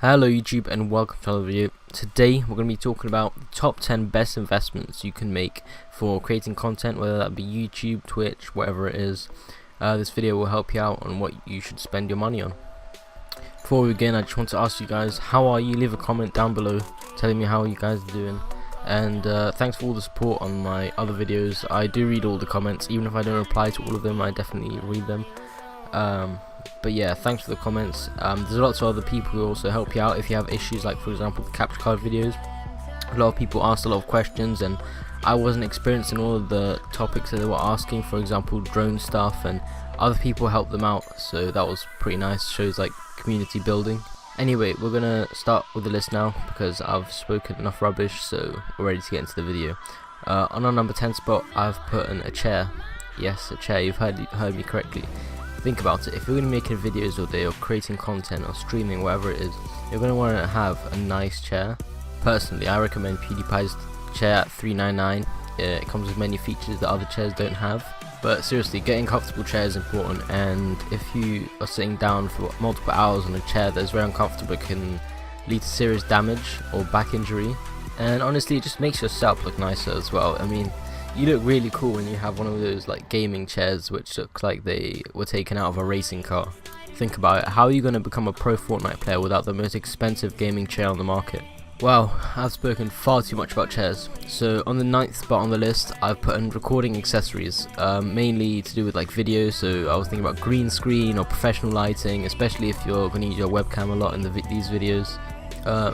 Hello YouTube and welcome to another video. Today we're going to be talking about the top 10 best investments you can make for creating content, whether that be YouTube, Twitch, whatever it is. This video will help you out on what you should spend your money on. Before we begin, I just want to ask you guys, how are you? Leave a comment down below telling me how you guys are doing. And thanks for all the support on my other videos. I do read all the comments, even if I don't reply to all of them, I definitely read them. But yeah, thanks for the comments. There's lots of other people who also help you out if you have issues, like for example the capture card videos. A lot of people asked a lot of questions and I wasn't experienced in all of the topics that they were asking, for example drone stuff, and other people helped them out, so that was pretty nice. Shows like community building. Anyway, we're gonna start with the list now because I've spoken enough rubbish, so we're ready to get into the video. On our number 10 spot I've put in a chair. Yes, a chair, you've heard me correctly. Think about it, if you're going to be making videos all day or creating content or streaming, whatever it is, you're going to want to have a nice chair. Personally, I recommend PewDiePie's chair at $399. It comes with many features that other chairs don't have. But seriously, getting comfortable chair is important, and if you are sitting down for multiple hours on a chair that is very uncomfortable, it can lead to serious damage or back injury. And honestly, it just makes your setup look nicer as well. I mean, you look really cool when you have one of those like gaming chairs which looks like they were taken out of a racing car. Think about it, how are you going to become a pro Fortnite player without the most expensive gaming chair on the market? Well, I've spoken far too much about chairs. So on the 9th spot on the list I've put in recording accessories, mainly to do with like videos. So I was thinking about green screen or professional lighting, especially if you're going to use your webcam a lot in these videos.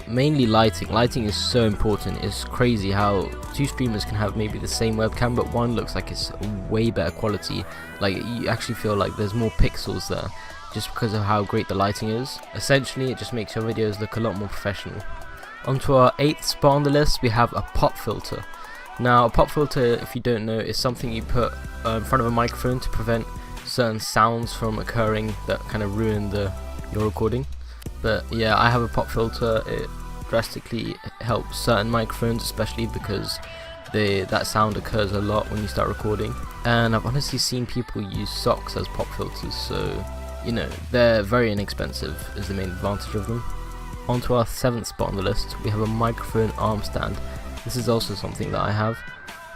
Mainly lighting is so important. It's crazy how two streamers can have maybe the same webcam, but one looks like it's way better quality. Like you actually feel like there's more pixels there just because of how great the lighting is. Essentially it just makes your videos look a lot more professional. Onto our 8th spot on the list we have a pop filter. Now a pop filter, if you don't know, is something you put in front of a microphone to prevent certain sounds from occurring that kind of ruin your recording. But yeah, I have a pop filter. It drastically helps certain microphones, especially because that sound occurs a lot when you start recording. And I've honestly seen people use socks as pop filters, so you know, they're very inexpensive is the main advantage of them. Onto our 7th spot on the list we have a microphone arm stand. This is also something that I have,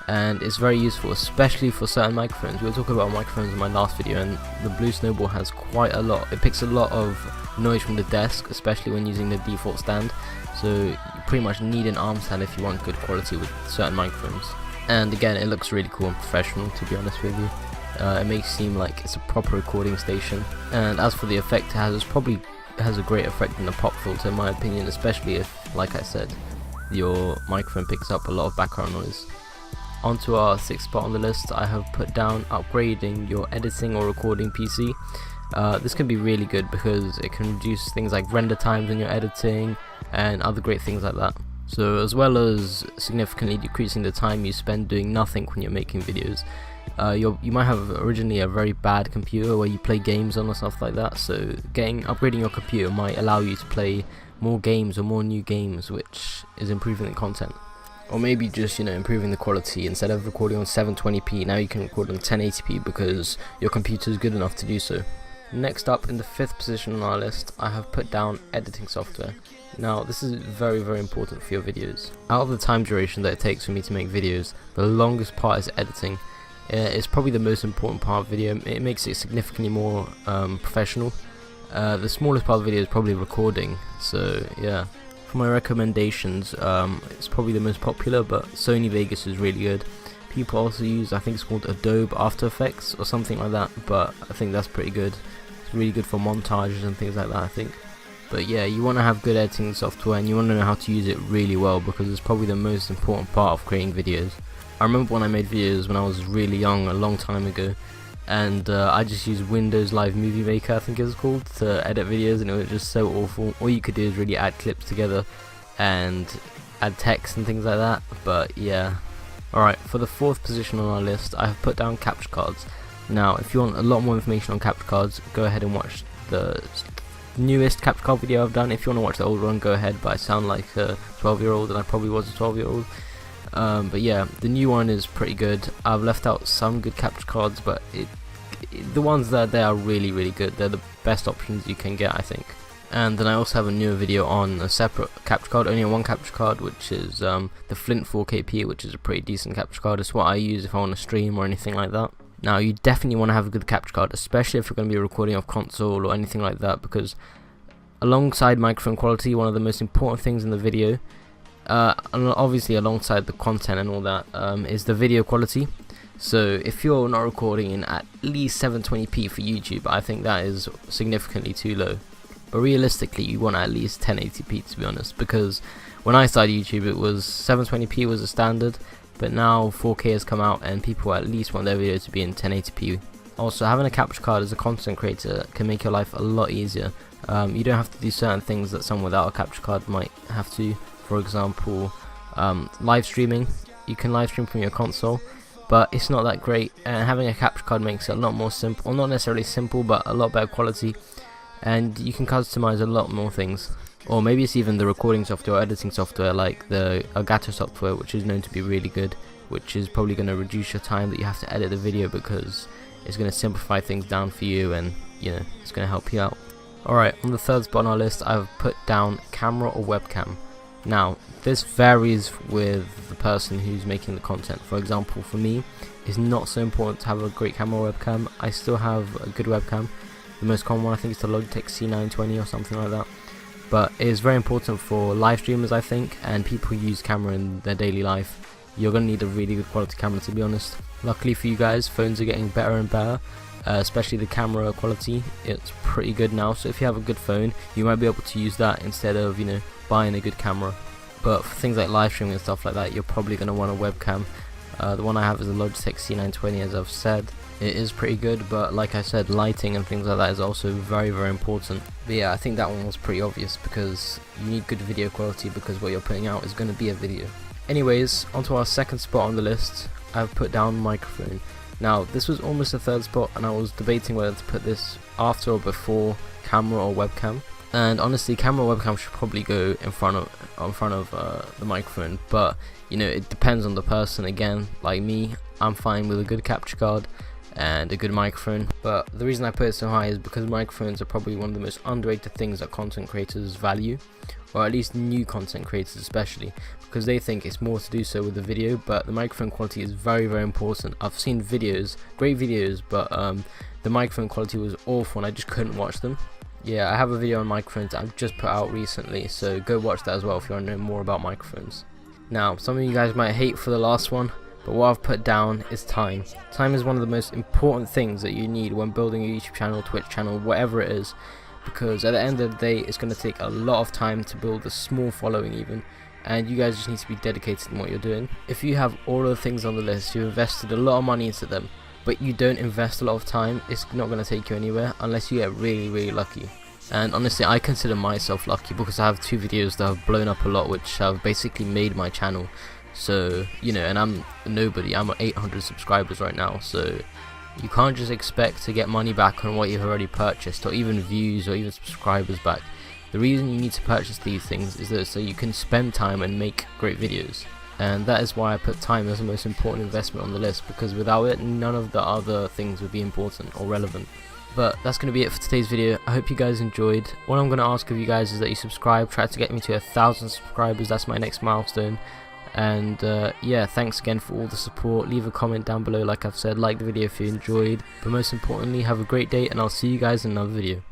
and it's very useful, especially for certain microphones. We were talking about microphones in my last video, and the Blue Snowball has quite a lot. It picks a lot of noise from the desk, especially when using the default stand, so you pretty much need an arm stand if you want good quality with certain microphones. And again, it looks really cool and professional, to be honest with you. It makes it seem like it's a proper recording station. And as for the effect it has, it probably has a great effect in the pop filter in my opinion, especially if, like I said, your microphone picks up a lot of background noise. Onto our 6th spot on the list I have put down upgrading your editing or recording PC. This can be really good because it can reduce things like render times when you're editing and other great things like that. So as well as significantly decreasing the time you spend doing nothing when you're making videos, you might have originally a very bad computer where you play games on or stuff like that, so upgrading your computer might allow you to play more games or more new games, which is improving the content. Or maybe just, you know, improving the quality. Instead of recording on 720p, now you can record on 1080p because your computer is good enough to do so. Next up, in the 5th position on our list, I have put down editing software. Now this is very important for your videos. Out of the time duration that it takes for me to make videos, the longest part is editing. It's probably the most important part of video. It makes it significantly more professional. The smallest part of the video is probably recording, so yeah. For my recommendations, it's probably the most popular, but Sony Vegas is really good. People also use, I think it's called Adobe After Effects or something like that, but I think that's pretty good. It's really good for montages and things like that, I think. But yeah, you want to have good editing software and you want to know how to use it really well, because it's probably the most important part of creating videos. I remember when I made videos when I was really young, a long time ago, and I just used Windows Live Movie Maker, I think it was called, to edit videos, and it was just so awful. All you could do is really add clips together and add text and things like that, but yeah. Alright, for the 4th position on our list I have put down capture cards. Now if you want a lot more information on capture cards, go ahead and watch the newest capture card video I've done. If you want to watch the old one, go ahead, but I sound like a 12-year-old and I probably was a 12-year-old. But yeah, the new one is pretty good. I've left out some good capture cards, but the ones that are there are really good. They're the best options you can get, I think. And then I also have a newer video on a separate capture card, only one capture card, which is the Flint 4KP, which is a pretty decent capture card. It's what I use if I want to stream or anything like that. Now you definitely want to have a good capture card, especially if you're going to be recording off console or anything like that, because alongside microphone quality, one of the most important things in the video, and obviously alongside the content and all that, is the video quality. So if you're not recording in at least 720p for YouTube, I think that is significantly too low. But realistically, you want at least 1080p, to be honest, because when I started YouTube, it was 720p was a standard, but now 4K has come out and people at least want their video to be in 1080p. Also, having a capture card as a content creator can make your life a lot easier. You don't have to do certain things that someone without a capture card might have to. For example, live streaming. You can live stream from your console, but it's not that great, and having a capture card makes it a lot more simple, or not necessarily simple, but a lot better quality, and you can customize a lot more things. Or maybe it's even the recording software or editing software like the Elgato software, which is known to be really good, which is probably going to reduce your time that you have to edit the video, because it's going to simplify things down for you, and you know, it's going to help you out. Alright, on the third spot on our list, I've put down camera or webcam. Now, this varies with the person who's making the content. For example, for me, it's not so important to have a great camera or webcam. I still have a good webcam. The most common one I think is the Logitech C920 or something like that. But it is very important for live streamers, I think, and people who use camera in their daily life. You're going to need a really good quality camera, to be honest. Luckily for you guys, phones are getting better and better, especially the camera quality. It's pretty good now, so if you have a good phone, you might be able to use that instead of, you know, buying a good camera. But for things like live streaming and stuff like that, you're probably going to want a webcam. The one I have is a Logitech C920, as I've said. It is pretty good, but like I said, lighting and things like that is also very, very important. But yeah, I think that one was pretty obvious, because you need good video quality, because what you're putting out is going to be a video. Anyways, onto our second spot on the list, I've put down microphone. Now, this was almost the third spot, and I was debating whether to put this after or before camera or webcam. And honestly, camera or webcam should probably go in front of the microphone, but you know, it depends on the person. Again, like me, I'm fine with a good capture card and a good microphone, but the reason I put it so high is because microphones are probably one of the most underrated things that content creators value, or at least new content creators especially, because they think it's more to do so with the video, but the microphone quality is very, very important. I've seen videos, great videos, but the microphone quality was awful and I just couldn't watch them. Yeah, I have a video on microphones I've just put out recently, so go watch that as well if you want to know more about microphones. Now, some of you guys might hate for the last one, but what I've put down is time. Time is one of the most important things that you need when building a YouTube channel, Twitch channel, whatever it is, because at the end of the day, it's going to take a lot of time to build a small following even, and you guys just need to be dedicated in what you're doing. If you have all of the things on the list, you've invested a lot of money into them, but you don't invest a lot of time, it's not going to take you anywhere unless you get really, really lucky. And honestly, I consider myself lucky because I have 2 videos that have blown up a lot, which have basically made my channel. So, you know, and I'm nobody, I'm at 800 subscribers right now, so you can't just expect to get money back on what you've already purchased, or even views, or even subscribers back. The reason you need to purchase these things is that so you can spend time and make great videos. And that is why I put time as the most important investment on the list, because without it, none of the other things would be important or relevant. But that's going to be it for today's video. I hope you guys enjoyed. What I'm going to ask of you guys is that you subscribe, try to get me to 1,000 subscribers, that's my next milestone. And yeah, thanks again for all the support. Leave a comment down below, like I've said, like the video if you enjoyed, but most importantly, have a great day, and I'll see you guys in another video.